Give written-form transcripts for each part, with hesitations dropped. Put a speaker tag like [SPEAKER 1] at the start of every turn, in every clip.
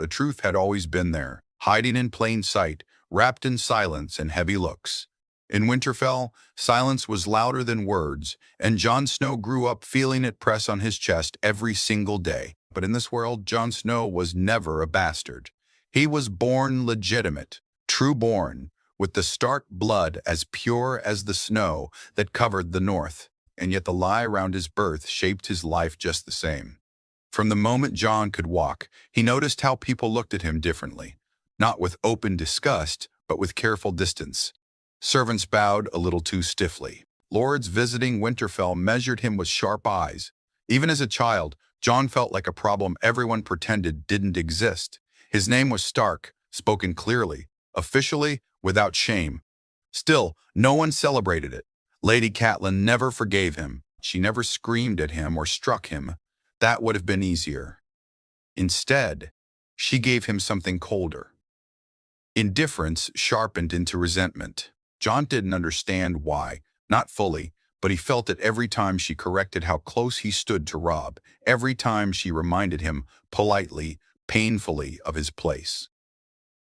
[SPEAKER 1] The truth had always been there, hiding in plain sight, wrapped in silence and heavy looks. In Winterfell, silence was louder than words, and Jon Snow grew up feeling it press on his chest every single day. But in this world, Jon Snow was never a bastard. He was born legitimate, true-born, with the Stark blood as pure as the snow that covered the north, and yet the lie around his birth shaped his life just the same. From the moment Jon could walk, he noticed how people looked at him differently, not with open disgust, but with careful distance. Servants bowed a little too stiffly. Lords visiting Winterfell measured him with sharp eyes. Even as a child, Jon felt like a problem everyone pretended didn't exist. His name was Stark, spoken clearly, officially, without shame. Still, no one celebrated it. Lady Catelyn never forgave him. She never screamed at him or struck him. That would have been easier. Instead, she gave him something colder. Indifference sharpened into resentment. Jon didn't understand why, not fully, but he felt it every time she corrected how close he stood to Robb, every time she reminded him, politely, painfully, of his place.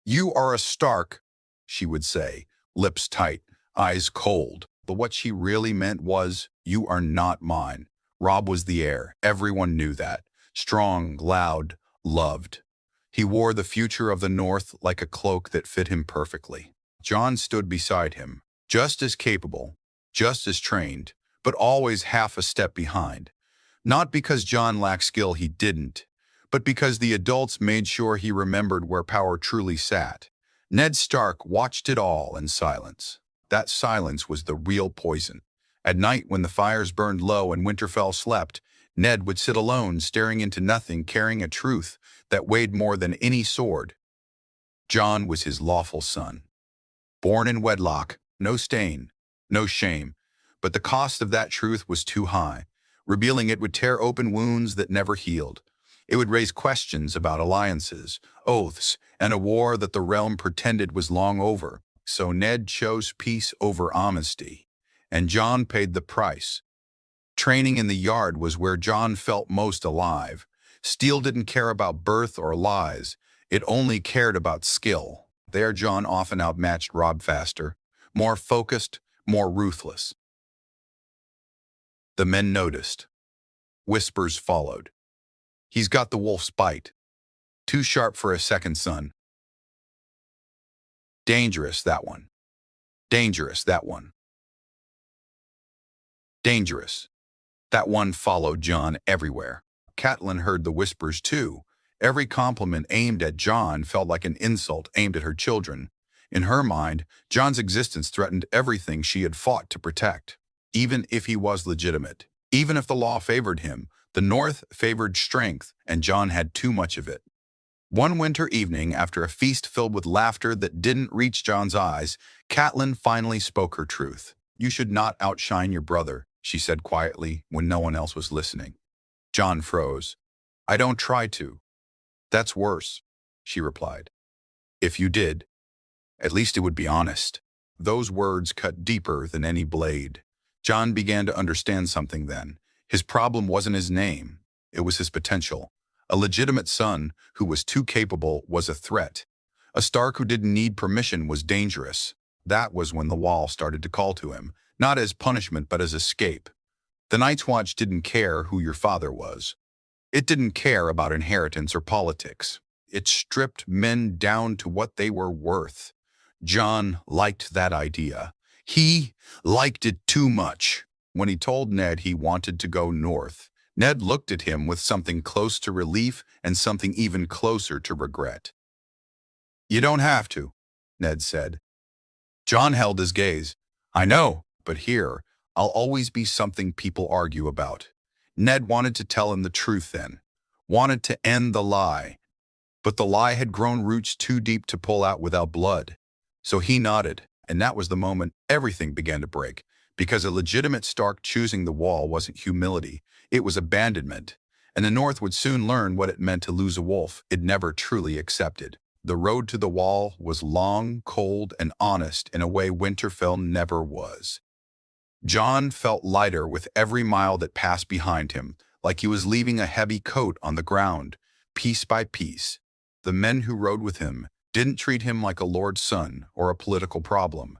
[SPEAKER 1] "You are a Stark," she would say, lips tight, eyes cold. But what she really meant was, "You are not mine." Robb was the heir. Everyone knew that. Strong, loud, loved. He wore the future of the North like a cloak that fit him perfectly. Jon stood beside him, just as capable, just as trained, but always half a step behind. Not because Jon lacked skill, he didn't, but because the adults made sure he remembered where power truly sat. Ned Stark watched it all in silence. That silence was the real poison. At night, when the fires burned low and Winterfell slept, Ned would sit alone, staring into nothing, carrying a truth that weighed more than any sword. Jon was his lawful son. Born in wedlock, no stain, no shame, but the cost of that truth was too high. Revealing it would tear open wounds that never healed. It would raise questions about alliances, oaths, and a war that the realm pretended was long over. So Ned chose peace over honesty, and Jon paid the price. Training in the yard was where Jon felt most alive. Steel didn't care about birth or lies. It only cared about skill. There Jon often outmatched Robb faster, more focused, more ruthless. The men noticed. Whispers followed. "He's got the wolf's bite. Too sharp for a second son. Dangerous, that one. Dangerous, that one. Dangerous." That one followed Jon everywhere. Catelyn heard the whispers too. Every compliment aimed at Jon felt like an insult aimed at her children. In her mind, Jon's existence threatened everything she had fought to protect. Even if he was legitimate, even if the law favored him, the North favored strength, and Jon had too much of it. One winter evening, after a feast filled with laughter that didn't reach Jon's eyes, Catelyn finally spoke her truth. "You should not outshine your brother," she said quietly when no one else was listening. Jon froze. "I don't try to." "That's worse," she replied. "If you did, at least it would be honest." Those words cut deeper than any blade. Jon began to understand something then. His problem wasn't his name. It was his potential. A legitimate son who was too capable was a threat. A Stark who didn't need permission was dangerous. That was when the Wall started to call to him, not as punishment but as escape. The Night's Watch didn't care who your father was. It didn't care about inheritance or politics. It stripped men down to what they were worth. Jon liked that idea. He liked it too much. When he told Ned he wanted to go north, Ned looked at him with something close to relief and something even closer to regret. "You don't have to," Ned said. Jon held his gaze. "I know, but here, I'll always be something people argue about." Ned wanted to tell him the truth then, wanted to end the lie. But the lie had grown roots too deep to pull out without blood. So he nodded, and that was the moment everything began to break. Because a legitimate Stark choosing the Wall wasn't humility, it was abandonment. And the North would soon learn what it meant to lose a wolf it never truly accepted. The road to the Wall was long, cold, and honest in a way Winterfell never was. Jon felt lighter with every mile that passed behind him, like he was leaving a heavy coat on the ground, piece by piece. The men who rode with him didn't treat him like a lord's son or a political problem.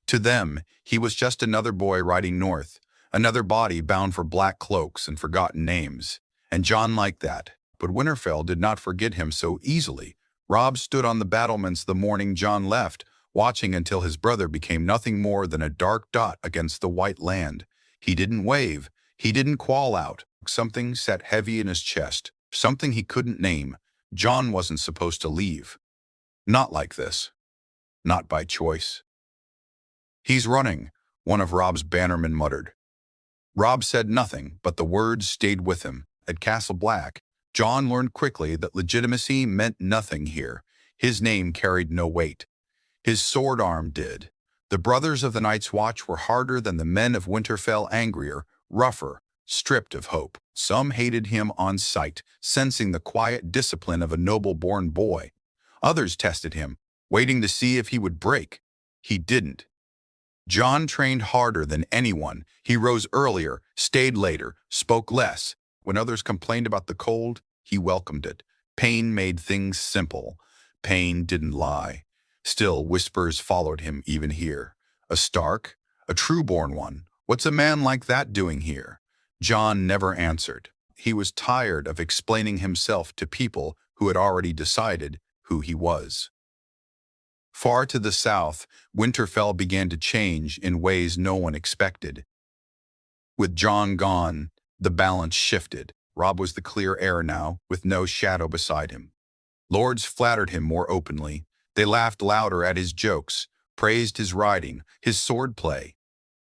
[SPEAKER 1] To them, he was just another boy riding north, another body bound for black cloaks and forgotten names. And Jon liked that. But Winterfell did not forget him so easily. Robb stood on the battlements the morning Jon left, watching until his brother became nothing more than a dark dot against the white land. He didn't wave. He didn't call out. Something sat heavy in his chest, something he couldn't name. Jon wasn't supposed to leave. Not like this. Not by choice. "He's running," one of Robb's bannermen muttered. Robb said nothing, but the words stayed with him. At Castle Black, Jon learned quickly that legitimacy meant nothing here. His name carried no weight. His sword arm did. The brothers of the Night's Watch were harder than the men of Winterfell, angrier, rougher, stripped of hope. Some hated him on sight, sensing the quiet discipline of a noble-born boy. Others tested him, waiting to see if he would break. He didn't. Jon trained harder than anyone. He rose earlier, stayed later, spoke less. When others complained about the cold, he welcomed it. Pain made things simple. Pain didn't lie. Still, whispers followed him even here. A Stark? A true-born one? What's a man like that doing here? Jon never answered. He was tired of explaining himself to people who had already decided who he was. Far to the south, Winterfell began to change in ways no one expected. With Jon gone, the balance shifted. Robb was the clear heir now, with no shadow beside him. Lords flattered him more openly. They laughed louder at his jokes, praised his riding, his swordplay.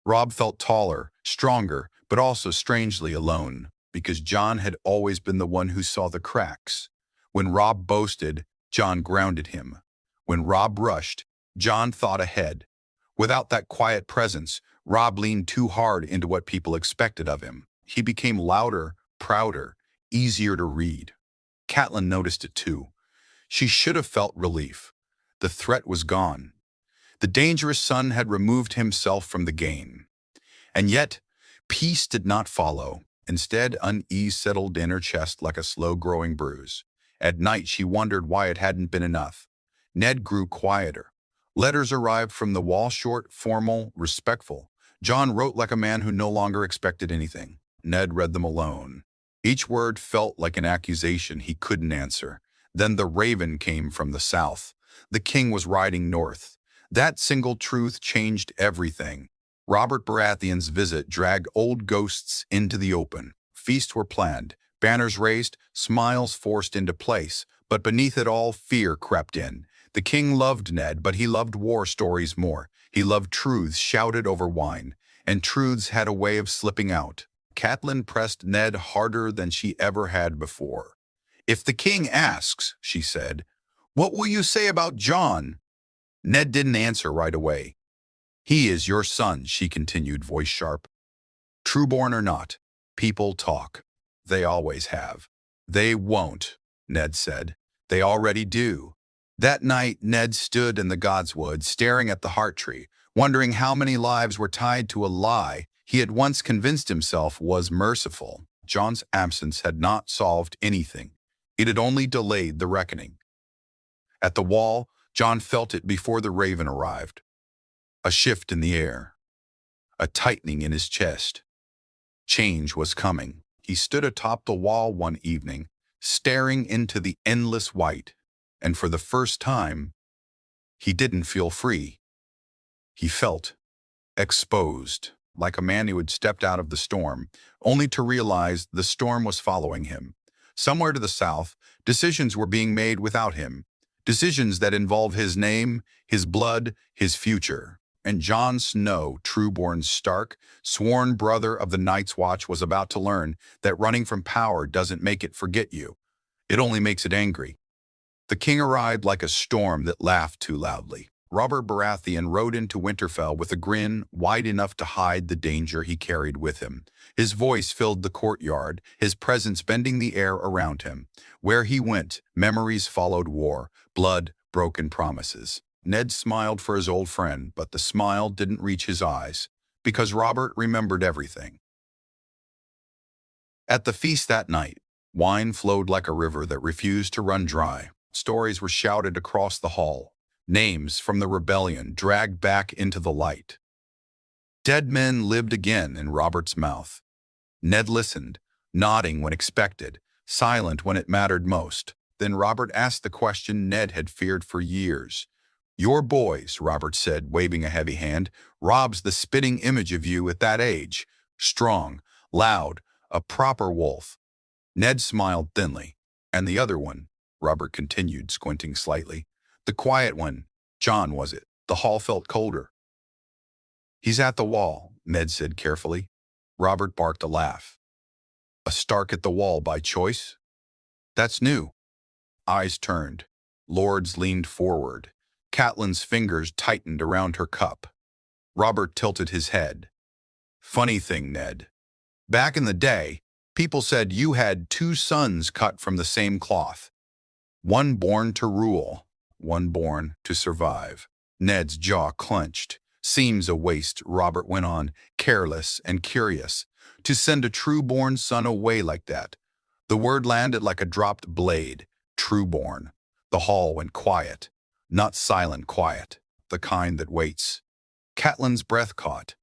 [SPEAKER 1] Robb felt taller, stronger, but also strangely alone, because Jon had always been the one who saw the cracks. When Robb boasted, Jon grounded him. When Robb rushed, Jon thought ahead. Without that quiet presence, Robb leaned too hard into what people expected of him. He became louder, prouder, easier to read. Catelyn noticed it too. She should have felt relief. The threat was gone. The dangerous son had removed himself from the game. And yet, peace did not follow. Instead, unease settled in her chest like a slow-growing bruise. At night, she wondered why it hadn't been enough. Ned grew quieter. Letters arrived from the wall, short, formal, respectful. Jon wrote like a man who no longer expected anything. Ned read them alone. Each word felt like an accusation he couldn't answer. Then the raven came from the south. The king was riding north. That single truth changed everything. Robert Baratheon's visit dragged old ghosts into the open. Feasts were planned, banners raised, smiles forced into place, but beneath it all, fear crept in. The king loved Ned, but he loved war stories more. He loved truths shouted over wine, and truths had a way of slipping out. Catelyn pressed Ned harder than she ever had before. "If the king asks," she said, "what will you say about Jon?" Ned didn't answer right away. "He is your son," she continued, voice sharp. "Trueborn or not, people talk. They always have." "They won't," Ned said. "They already do." That night, Ned stood in the Godswood, staring at the heart tree, wondering how many lives were tied to a lie he had once convinced himself was merciful. Jon's absence had not solved anything. It had only delayed the reckoning. At the wall, Jon felt it before the raven arrived. A shift in the air. A tightening in his chest. Change was coming. He stood atop the wall one evening, staring into the endless white, and for the first time, he didn't feel free. He felt exposed, like a man who had stepped out of the storm, only to realize the storm was following him. Somewhere to the south, decisions were being made without him, decisions that involve his name, his blood, his future. And Jon Snow, true-born Stark, sworn brother of the Night's Watch, was about to learn that running from power doesn't make it forget you. It only makes it angry. The king arrived like a storm that laughed too loudly. Robert Baratheon rode into Winterfell with a grin wide enough to hide the danger he carried with him. His voice filled the courtyard, his presence bending the air around him. Where he went, memories followed war, blood, broken promises. Ned smiled for his old friend, but the smile didn't reach his eyes, because Robert remembered everything. At the feast that night, wine flowed like a river that refused to run dry. Stories were shouted across the hall. Names from the rebellion dragged back into the light. Dead men lived again in Robert's mouth. Ned listened, nodding when expected, silent when it mattered most. Then Robert asked the question Ned had feared for years. "Your boys," Robert said, waving a heavy hand, "Rob's the spitting image of you at that age. Strong, loud, a proper wolf." Ned smiled thinly. "And the other one," Robert continued, squinting slightly. "The quiet one. John, was it?" The hall felt colder. "He's at the wall," Ned said carefully. Robert barked a laugh. "A Stark at the wall by choice? That's new." Eyes turned. Lords leaned forward. Catelyn's fingers tightened around her cup. Robert tilted his head. "Funny thing, Ned. Back in the day, people said you had two sons cut from the same cloth. One born to rule, one born to survive." Ned's jaw clenched. "Seems a waste," Robert went on, careless and curious, "to send a true-born son away like that." The word landed like a dropped blade. True-born. The hall went quiet. Not silent quiet, the kind that waits. Catelyn's breath caught.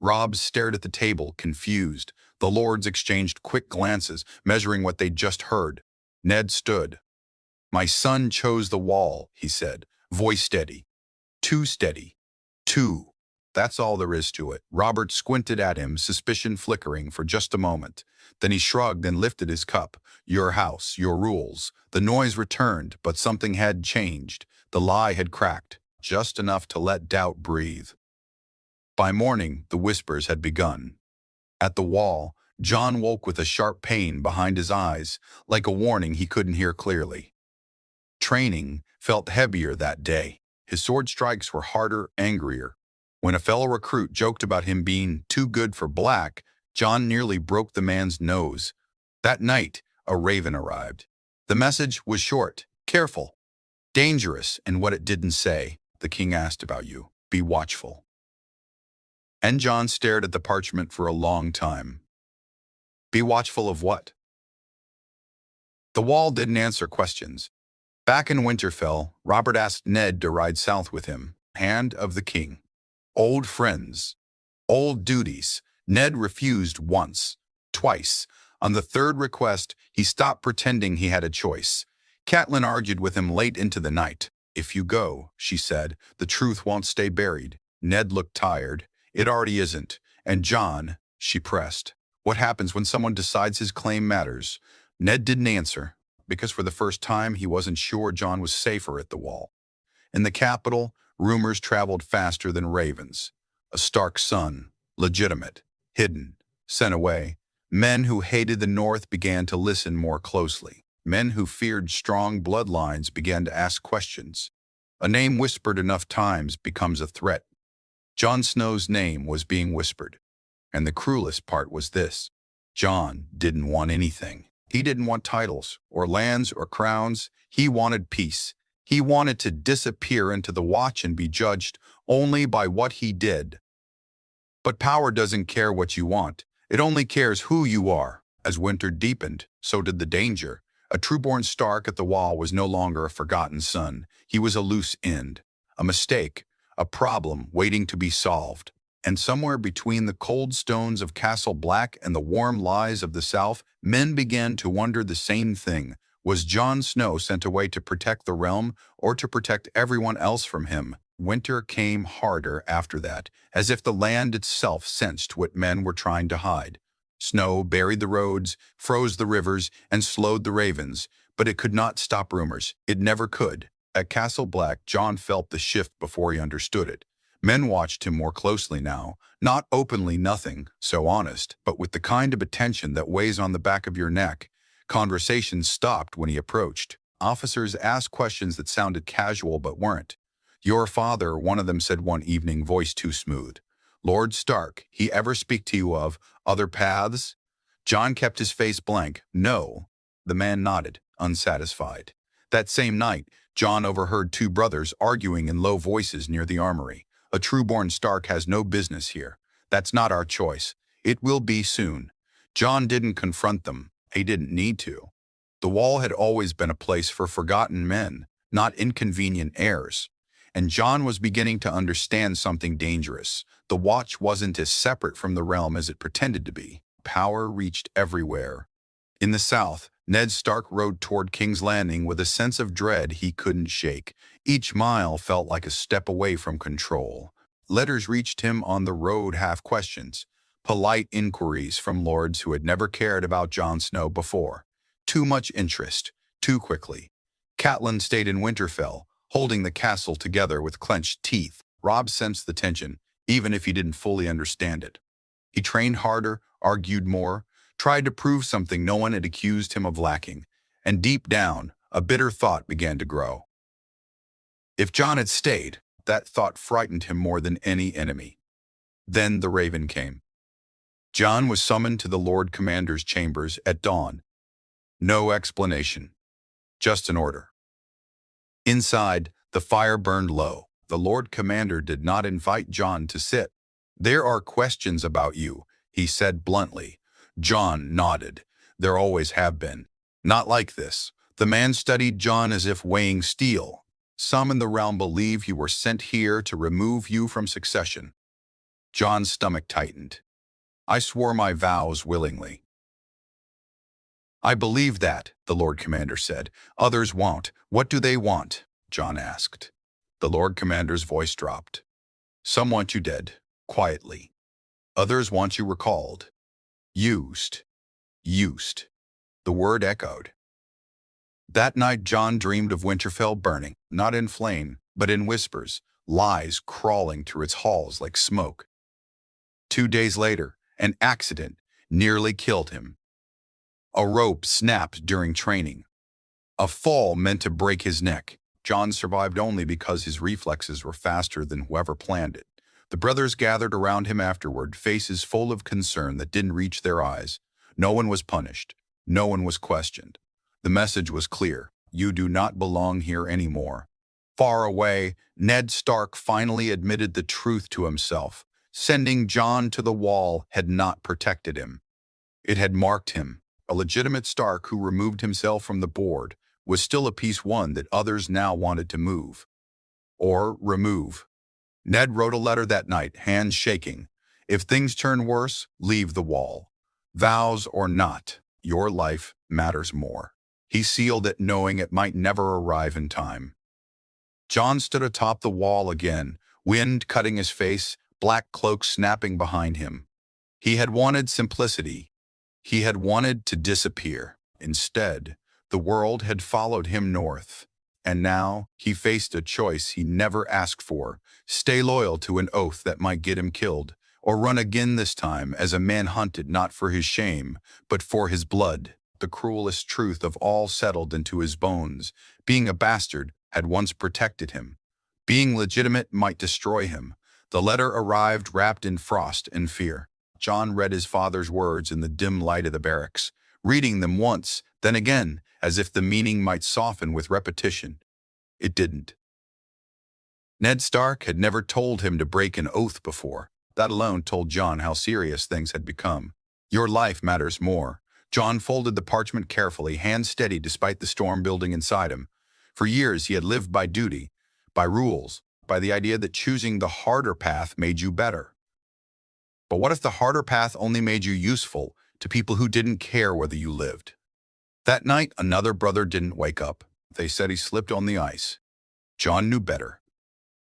[SPEAKER 1] Robb stared at the table, confused. The lords exchanged quick glances, measuring what they'd just heard. Ned stood. "My son chose the wall," he said, voice steady. "Too steady. Too. That's all there is to it." Robert squinted at him, suspicion flickering for just a moment. Then he shrugged and lifted his cup. "Your house, your rules." The noise returned, but something had changed. The lie had cracked, just enough to let doubt breathe. By morning, the whispers had begun. At the wall, John woke with a sharp pain behind his eyes, like a warning he couldn't hear clearly. Training felt heavier that day. His sword strikes were harder, angrier. When a fellow recruit joked about him being too good for black, John nearly broke the man's nose. That night, a raven arrived. The message was short, careful, dangerous, and what it didn't say. "The king asked about you. Be watchful." And John stared at the parchment for a long time. Be watchful of what? The wall didn't answer questions. Back in Winterfell, Robert asked Ned to ride south with him. Hand of the king. Old friends. Old duties. Ned refused once. Twice. On the third request, he stopped pretending he had a choice. Catelyn argued with him late into the night. "If you go," she said, "the truth won't stay buried." Ned looked tired. "It already isn't." "And John," she pressed, "what happens when someone decides his claim matters?" Ned didn't answer, because for the first time he wasn't sure John was safer at the wall. In the capital, rumors traveled faster than ravens. A Stark son, legitimate, hidden, sent away. Men who hated the North began to listen more closely. Men who feared strong bloodlines began to ask questions. A name whispered enough times becomes a threat. Jon Snow's name was being whispered. And the cruelest part was this. Jon didn't want anything. He didn't want titles, or lands, or crowns. He wanted peace. He wanted to disappear into the Watch and be judged only by what he did. But power doesn't care what you want. It only cares who you are. As winter deepened, so did the danger. A trueborn Stark at the wall was no longer a forgotten son. He was a loose end, a mistake, a problem waiting to be solved. And somewhere between the cold stones of Castle Black and the warm lies of the South, men began to wonder the same thing. Was Jon Snow sent away to protect the realm, or to protect everyone else from him? Winter came harder after that, as if the land itself sensed what men were trying to hide. Snow buried the roads, froze the rivers, and slowed the ravens, but it could not stop rumors. It never could. At Castle Black, Jon felt the shift before he understood it. Men watched him more closely now, not openly, nothing so honest, but with the kind of attention that weighs on the back of your neck. Conversations stopped when he approached. Officers asked questions that sounded casual but weren't. "Your father," one of them said one evening, voice too smooth. "Lord Stark, he ever speak to you of other paths?" Jon kept his face blank. "No." The man nodded, unsatisfied. That same night, Jon overheard two brothers arguing in low voices near the armory. "A true-born Stark has no business here. That's not our choice. It will be soon." Jon didn't confront them. He didn't need to. The wall had always been a place for forgotten men, not inconvenient heirs. And Jon was beginning to understand something dangerous. The Watch wasn't as separate from the realm as it pretended to be. Power reached everywhere. In the south, Ned Stark rode toward King's Landing with a sense of dread he couldn't shake. Each mile felt like a step away from control. Letters reached him on the road, half questions, polite inquiries from lords who had never cared about Jon Snow before. Too much interest, too quickly. Catelyn stayed in Winterfell, holding the castle together with clenched teeth. Robb sensed the tension, even if he didn't fully understand it. He trained harder, argued more, tried to prove something no one had accused him of lacking, and deep down, a bitter thought began to grow. If Jon had stayed, that thought frightened him more than any enemy. Then the Raven came. Jon was summoned to the Lord Commander's chambers at dawn. No explanation, just an order. Inside, the fire burned low. The Lord Commander did not invite Jon to sit. "There are questions about you," he said bluntly. Jon nodded. "There always have been. Not like this." The man studied Jon as if weighing steel. "Some in the realm believe you were sent here to remove you from succession." Jon's stomach tightened. "I swore my vows willingly." "I believe that," the Lord Commander said. "Others won't. What do they want?" Jon asked. The Lord Commander's voice dropped. "Some want you dead, quietly. Others want you recalled. Used. Used." The word echoed. That night Jon dreamed of Winterfell burning, not in flame, but in whispers, lies crawling through its halls like smoke. 2 days later, an accident nearly killed him. A rope snapped during training. A fall meant to break his neck. Jon survived only because his reflexes were faster than whoever planned it. The brothers gathered around him afterward, faces full of concern that didn't reach their eyes. No one was punished. No one was questioned. The message was clear: you do not belong here anymore. Far away, Ned Stark finally admitted the truth to himself. Sending Jon to the wall had not protected him. It had marked him. A legitimate Stark who removed himself from the board was still a piece won that others now wanted to move. Or remove. Ned wrote a letter that night, hands shaking. "If things turn worse, leave the wall. Vows or not, your life matters more." He sealed it knowing it might never arrive in time. Jon stood atop the wall again, wind cutting his face, black cloak snapping behind him. He had wanted simplicity. He had wanted to disappear. Instead, the world had followed him north. And now he faced a choice he never asked for: stay loyal to an oath that might get him killed, or run again, this time as a man hunted not for his shame, but for his blood. The cruelest truth of all settled into his bones. Being a bastard had once protected him. Being legitimate might destroy him. The letter arrived wrapped in frost and fear. Jon read his father's words in the dim light of the barracks, reading them once, then again, as if the meaning might soften with repetition. It didn't. Ned Stark had never told him to break an oath before. That alone told Jon how serious things had become. Your life matters more. Jon folded the parchment carefully, hands steady despite the storm building inside him. For years he had lived by duty, by rules, by the idea that choosing the harder path made you better. But what if the harder path only made you useful to people who didn't care whether you lived? That night, another brother didn't wake up. They said he slipped on the ice. Jon knew better.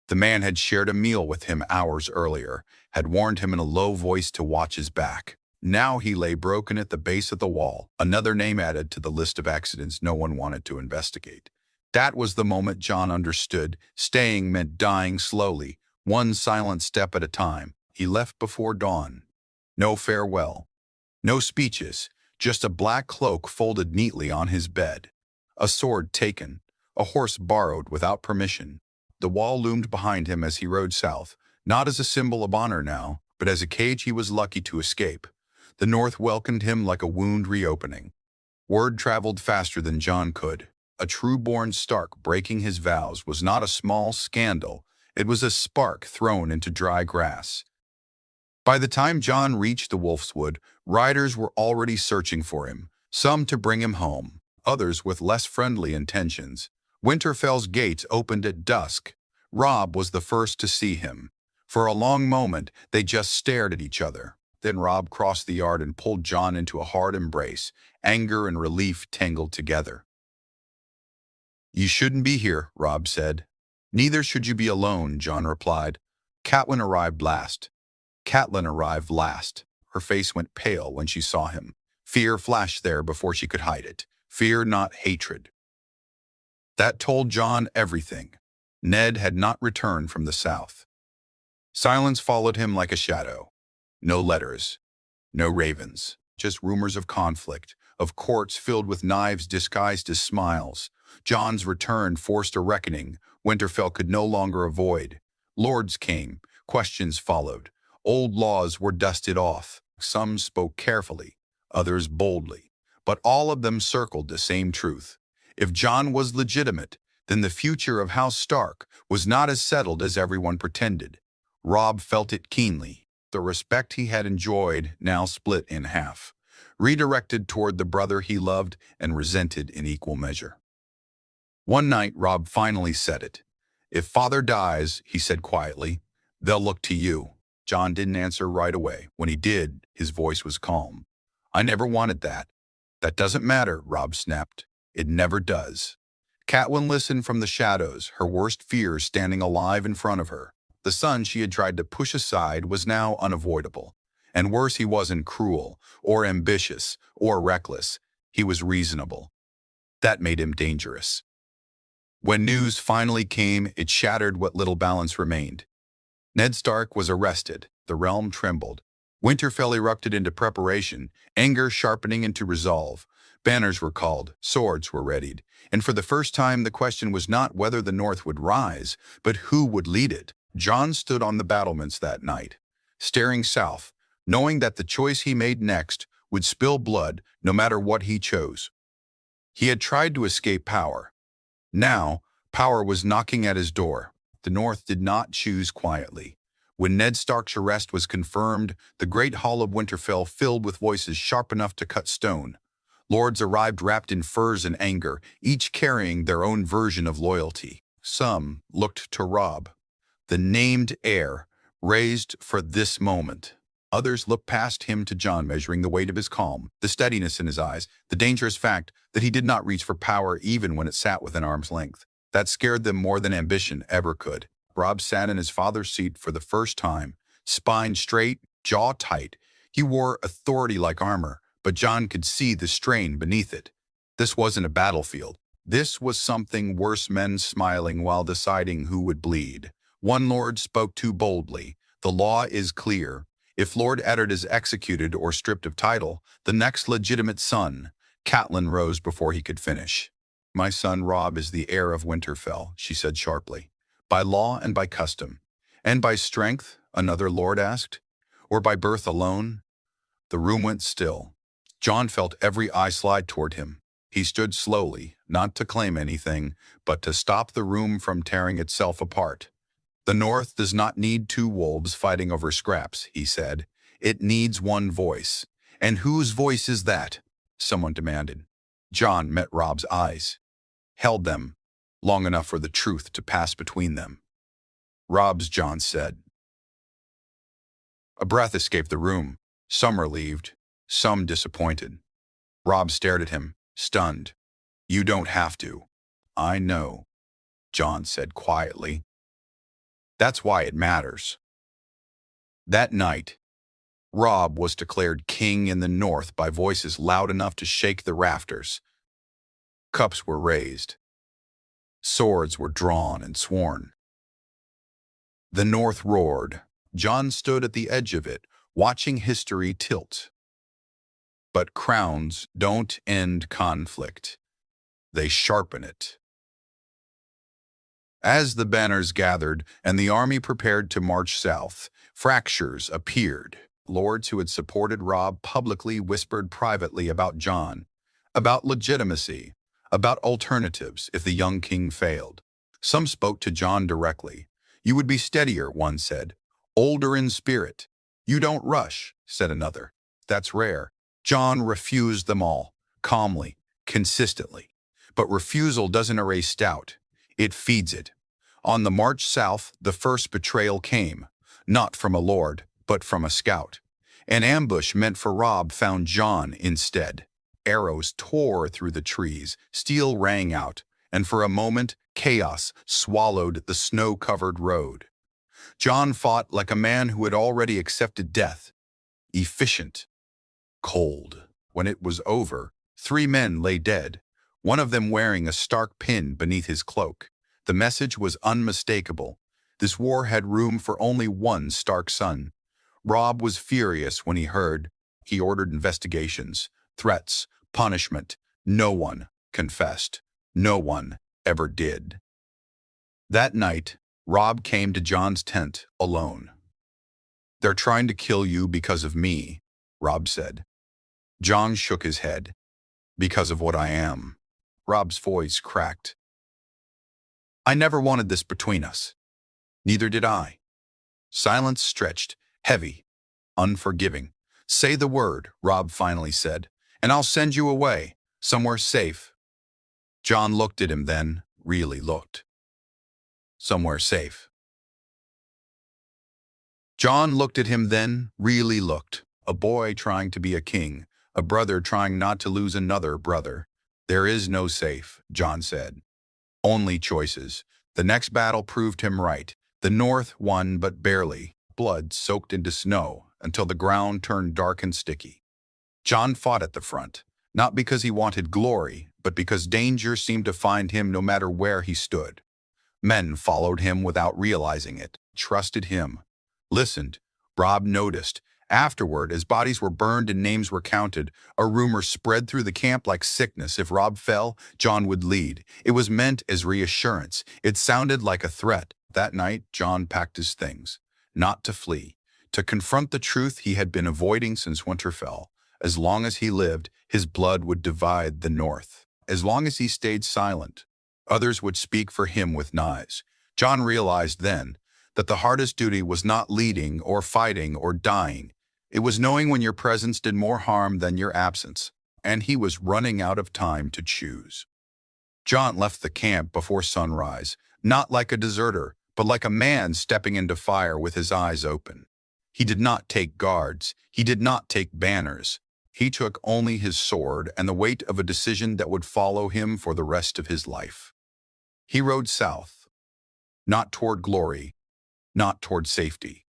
[SPEAKER 1] The man had shared a meal with him hours earlier, had warned him in a low voice to watch his back. Now he lay broken at the base of the wall, another name added to the list of accidents no one wanted to investigate. That was the moment Jon understood. Staying meant dying slowly, one silent step at a time. He left before dawn. No farewell. No speeches, just a black cloak folded neatly on his bed. A sword taken, a horse borrowed without permission. The wall loomed behind him as he rode south, not as a symbol of honor now, but as a cage he was lucky to escape. The North welcomed him like a wound reopening. Word traveled faster than Jon could. A true-born Stark breaking his vows was not a small scandal. It was a spark thrown into dry grass. By the time Jon reached the Wolf's Wood, riders were already searching for him, some to bring him home, others with less friendly intentions. Winterfell's gates opened at dusk. Robb was the first to see him. For a long moment, they just stared at each other. Then Robb crossed the yard and pulled Jon into a hard embrace. Anger and relief tangled together. "You shouldn't be here," Robb said. "Neither should you be alone," Jon replied. Catelyn arrived last. Catelyn arrived last. Her face went pale when she saw him. Fear flashed there before she could hide it. Fear, not hatred. That told Jon everything. Ned had not returned from the south. Silence followed him like a shadow. No letters. No ravens. Just rumors of conflict, of courts filled with knives disguised as smiles. Jon's return forced a reckoning Winterfell could no longer avoid. Lords came. Questions followed. Old laws were dusted off. Some spoke carefully, others boldly. But all of them circled the same truth. If Jon was legitimate, then the future of House Stark was not as settled as everyone pretended. Robb felt it keenly. The respect he had enjoyed now split in half, redirected toward the brother he loved and resented in equal measure. One night, Robb finally said it. "If father dies," he said quietly, "they'll look to you." Jon didn't answer right away. When he did, his voice was calm. "I never wanted that." "That doesn't matter," Robb snapped. "It never does." Catelyn listened from the shadows, her worst fears standing alive in front of her. The son she had tried to push aside was now unavoidable. And worse, he wasn't cruel, or ambitious, or reckless. He was reasonable. That made him dangerous. When news finally came, it shattered what little balance remained. Ned Stark was arrested. The realm trembled. Winterfell erupted into preparation, anger sharpening into resolve. Banners were called, swords were readied, and for the first time the question was not whether the North would rise, but who would lead it. Jon stood on the battlements that night, staring south, knowing that the choice he made next would spill blood no matter what he chose. He had tried to escape power. Now, power was knocking at his door. The North did not choose quietly. When Ned Stark's arrest was confirmed, the great hall of Winterfell filled with voices sharp enough to cut stone. Lords arrived wrapped in furs and anger, each carrying their own version of loyalty. Some looked to Robb, the named heir, raised for this moment. Others looked past him to Jon, measuring the weight of his calm, the steadiness in his eyes, the dangerous fact that he did not reach for power even when it sat within arm's length. That scared them more than ambition ever could. Robb sat in his father's seat for the first time, spine straight, jaw tight. He wore authority like armor, but Jon could see the strain beneath it. This wasn't a battlefield. This was something worse, men smiling while deciding who would bleed. One lord spoke too boldly. "The law is clear. If Lord Eddard is executed or stripped of title, the next legitimate son." Catelyn rose before he could finish. "My son Robb is the heir of Winterfell," she said sharply. "By law and by custom." "And by strength?" another lord asked. "Or by birth alone?" The room went still. Jon felt every eye slide toward him. He stood slowly, not to claim anything, but to stop the room from tearing itself apart. "The North does not need two wolves fighting over scraps," he said. "It needs one voice." "And whose voice is that?" someone demanded. Jon met Robb's eyes, held them long enough for the truth to pass between them. "Robb's," Jon said. A breath escaped the room, some relieved, some disappointed. Robb stared at him, stunned. "You don't have to." "I know," Jon said quietly. "That's why it matters." That night, Robb was declared king in the North by voices loud enough to shake the rafters. Cups were raised. Swords were drawn and sworn. The North roared. Jon stood at the edge of it, watching history tilt. But crowns don't end conflict. They sharpen it. As the banners gathered and the army prepared to march south, fractures appeared. Lords who had supported Robb publicly whispered privately about Jon, about legitimacy, about alternatives if the young king failed. Some spoke to Jon directly. "You would be steadier," one said. "Older in spirit." "You don't rush," said another. "That's rare." Jon refused them all, calmly, consistently. But refusal doesn't erase doubt. It feeds it. On the march south, the first betrayal came, not from a lord, but from a scout. An ambush meant for Robb found Jon instead. Arrows tore through the trees, steel rang out, and for a moment, chaos swallowed the snow-covered road. Jon fought like a man who had already accepted death, efficient, cold. When it was over, 3 men lay dead, one of them wearing a Stark pin beneath his cloak. The message was unmistakable. This war had room for only one Stark son. Robb was furious when he heard. He ordered investigations, threats, punishment. No one confessed. No one ever did. That night, Robb came to Jon's tent alone. "They're trying to kill you because of me," Robb said. Jon shook his head. "Because of what I am." Robb's voice cracked. "I never wanted this between us. Neither did I." Silence stretched, heavy, unforgiving. "Say the word," Robb finally said, "and I'll send you away, somewhere safe." Jon looked at him then, really looked. Somewhere safe. Jon looked at him then, really looked. A boy trying to be a king, a brother trying not to lose another brother. "There is no safe," Jon said. "Only choices." The next battle proved him right. The North won, but barely. Blood soaked into snow until the ground turned dark and sticky. Jon fought at the front, not because he wanted glory, but because danger seemed to find him no matter where he stood. Men followed him without realizing it, trusted him, listened. Robb noticed. Afterward, as bodies were burned and names were counted, a rumor spread through the camp like sickness. If Robb fell, Jon would lead. It was meant as reassurance. It sounded like a threat. That night, Jon packed his things, not to flee, to confront the truth he had been avoiding since Winterfell. As long as he lived, his blood would divide the North. As long as he stayed silent, others would speak for him with knives. Jon realized then that the hardest duty was not leading or fighting or dying. It was knowing when your presence did more harm than your absence, and he was running out of time to choose. Jon left the camp before sunrise, not like a deserter, but like a man stepping into fire with his eyes open. He did not take guards. He did not take banners. He took only his sword and the weight of a decision that would follow him for the rest of his life. He rode south, not toward glory, not toward safety,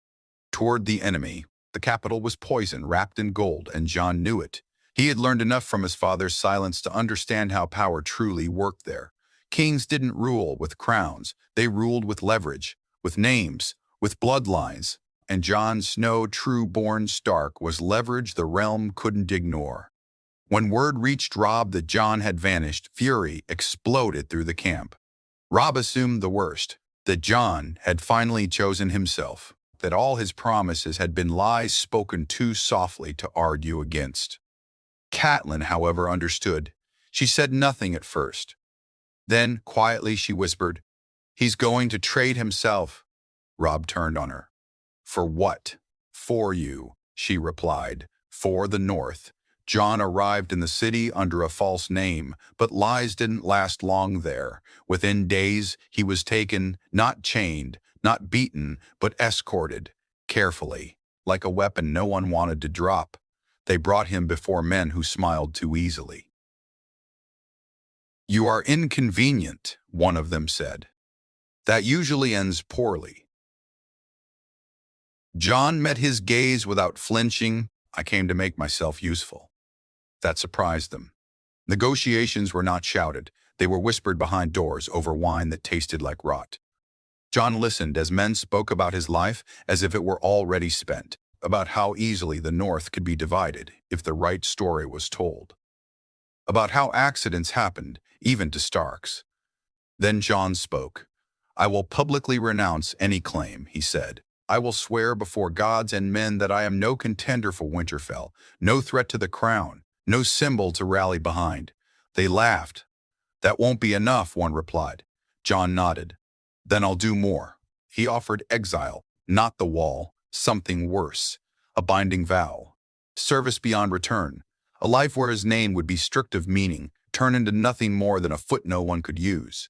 [SPEAKER 1] toward the enemy. The capital was poison wrapped in gold, and Jon knew it. He had learned enough from his father's silence to understand how power truly worked there. Kings didn't rule with crowns. They ruled with leverage, with names, with bloodlines. And Jon Snow, true-born Stark, was leverage the realm couldn't ignore. When word reached Robb that Jon had vanished, fury exploded through the camp. Robb assumed the worst, that Jon had finally chosen himself, that all his promises had been lies spoken too softly to argue against. Catelyn, however, understood. She said nothing at first. Then, quietly, she whispered, "He's going to trade himself." Robb turned on her. "For what?" "For you," she replied. "For the North." Jon arrived in the city under a false name, but lies didn't last long there. Within days, he was taken, not chained, not beaten, but escorted, carefully, like a weapon no one wanted to drop. They brought him before men who smiled too easily. "You are inconvenient," one of them said. "That usually ends poorly." Jon met his gaze without flinching. "I came to make myself useful." That surprised them. Negotiations were not shouted. They were whispered behind doors over wine that tasted like rot. Jon listened as men spoke about his life as if it were already spent, about how easily the North could be divided if the right story was told, about how accidents happened, even to Starks. Then Jon spoke. "I will publicly renounce any claim," he said. "I will swear before gods and men that I am no contender for Winterfell, no threat to the crown, no symbol to rally behind." They laughed. "That won't be enough," one replied. Jon nodded. "Then I'll do more." He offered exile, not the wall, something worse, a binding vow, service beyond return, a life where his name would be stripped of meaning, turn into nothing more than a foot no one could use.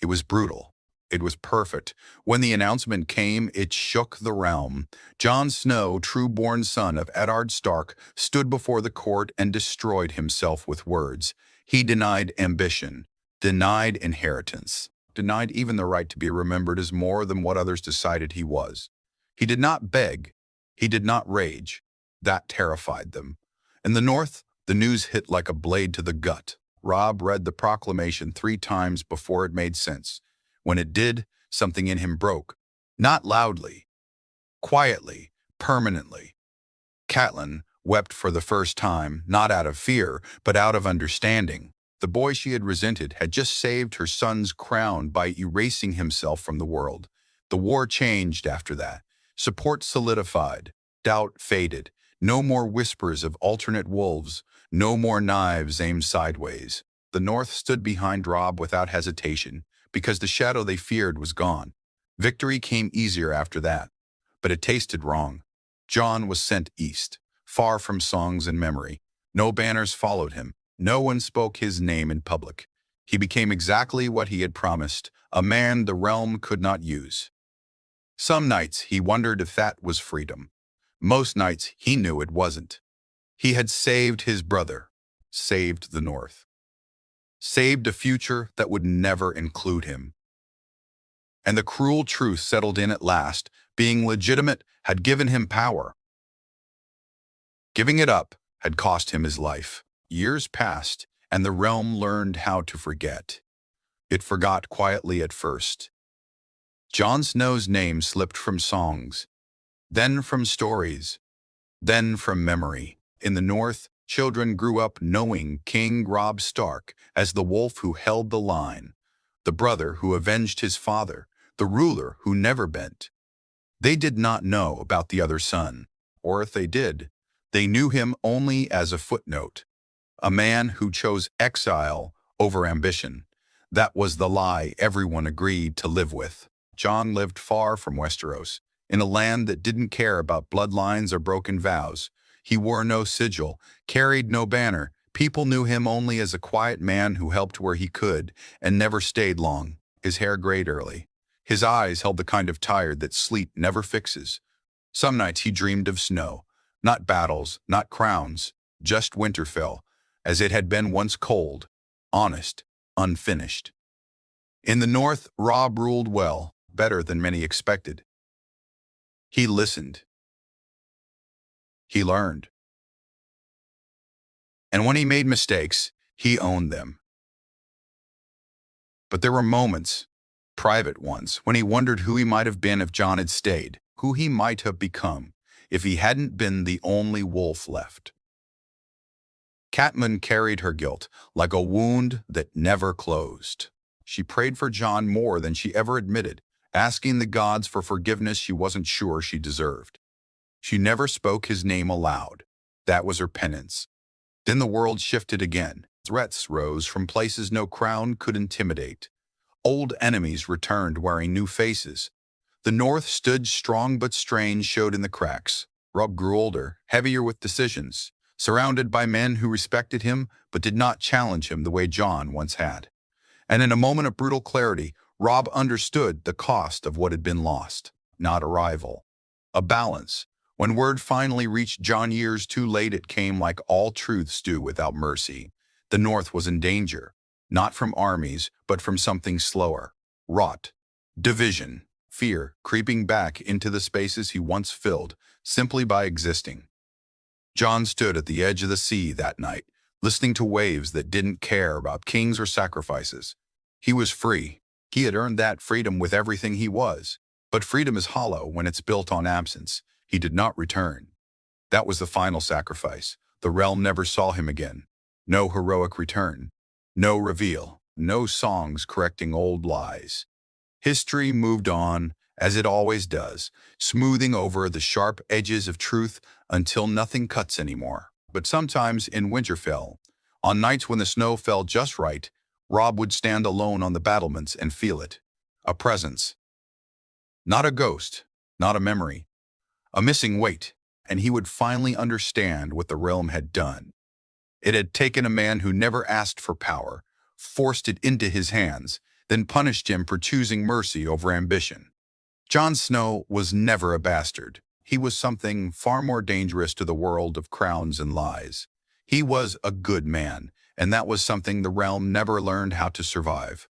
[SPEAKER 1] It was brutal. It was perfect. When the announcement came, it shook the realm. Jon Snow, true-born son of Eddard Stark, stood before the court and destroyed himself with words. He denied ambition, denied inheritance, denied even the right to be remembered as more than what others decided he was. He did not beg. He did not rage. That terrified them. In the north, the news hit like a blade to the gut. Robb read the proclamation 3 times before it made sense. When it did, something in him broke. Not loudly, quietly, permanently. Catelyn wept for the first time, not out of fear, but out of understanding. The boy she had resented had just saved her son's crown by erasing himself from the world. The war changed after that. Support solidified. Doubt faded. No more whispers of alternate wolves. No more knives aimed sideways. The North stood behind Robb without hesitation, because the shadow they feared was gone. Victory came easier after that, but it tasted wrong. Jon was sent east, far from songs and memory. No banners followed him. No one spoke his name in public. He became exactly what he had promised, a man the realm could not use. Some nights he wondered if that was freedom. Most nights he knew it wasn't. He had saved his brother, saved the North, saved a future that would never include him. And the cruel truth settled in at last. Being legitimate had given him power. Giving it up had cost him his life. Years passed, and the realm learned how to forget. It forgot quietly at first. Jon Snow's name slipped from songs, then from stories, then from memory. In the North, children grew up knowing King Robb Stark as the wolf who held the line, the brother who avenged his father, the ruler who never bent. They did not know about the other son, or if they did, they knew him only as a footnote, a man who chose exile over ambition. That was the lie everyone agreed to live with. Jon lived far from Westeros, in a land that didn't care about bloodlines or broken vows. He wore no sigil, carried no banner. People knew him only as a quiet man who helped where he could and never stayed long. His hair grayed early. His eyes held the kind of tired that sleep never fixes. Some nights he dreamed of snow, not battles, not crowns, just Winterfell, as it had been once cold, honest, unfinished. In the North, Robb ruled well, better than many expected. He listened. He learned. And when he made mistakes, he owned them. But there were moments, private ones, when he wondered who he might have been if Jon had stayed, who he might have become if he hadn't been the only wolf left. Catelyn carried her guilt like a wound that never closed. She prayed for Jon more than she ever admitted, asking the gods for forgiveness she wasn't sure she deserved. She never spoke his name aloud. That was her penance. Then the world shifted again. Threats rose from places no crown could intimidate. Old enemies returned wearing new faces. The North stood strong but strain showed in the cracks. Robb grew older, heavier with decisions, surrounded by men who respected him but did not challenge him the way Jon once had. And in a moment of brutal clarity, Robb understood the cost of what had been lost. Not a rival. A balance. When word finally reached Jon years too late, it came like all truths do without mercy. The North was in danger, not from armies, but from something slower. Rot. Division. Fear creeping back into the spaces he once filled simply by existing. Jon stood at the edge of the sea that night, listening to waves that didn't care about kings or sacrifices. He was free. He had earned that freedom with everything he was. But freedom is hollow when it's built on absence. He did not return. That was the final sacrifice. The realm never saw him again. No heroic return. No reveal. No songs correcting old lies. History moved on, as it always does, smoothing over the sharp edges of truth until nothing cuts anymore. But sometimes in Winterfell, on nights when the snow fell just right, Robb would stand alone on the battlements and feel it. A presence. Not a ghost, not a memory. A missing weight, and he would finally understand what the realm had done. It had taken a man who never asked for power, forced it into his hands, then punished him for choosing mercy over ambition. Jon Snow was never a bastard. He was something far more dangerous to the world of crowns and lies. He was a good man, and that was something the realm never learned how to survive.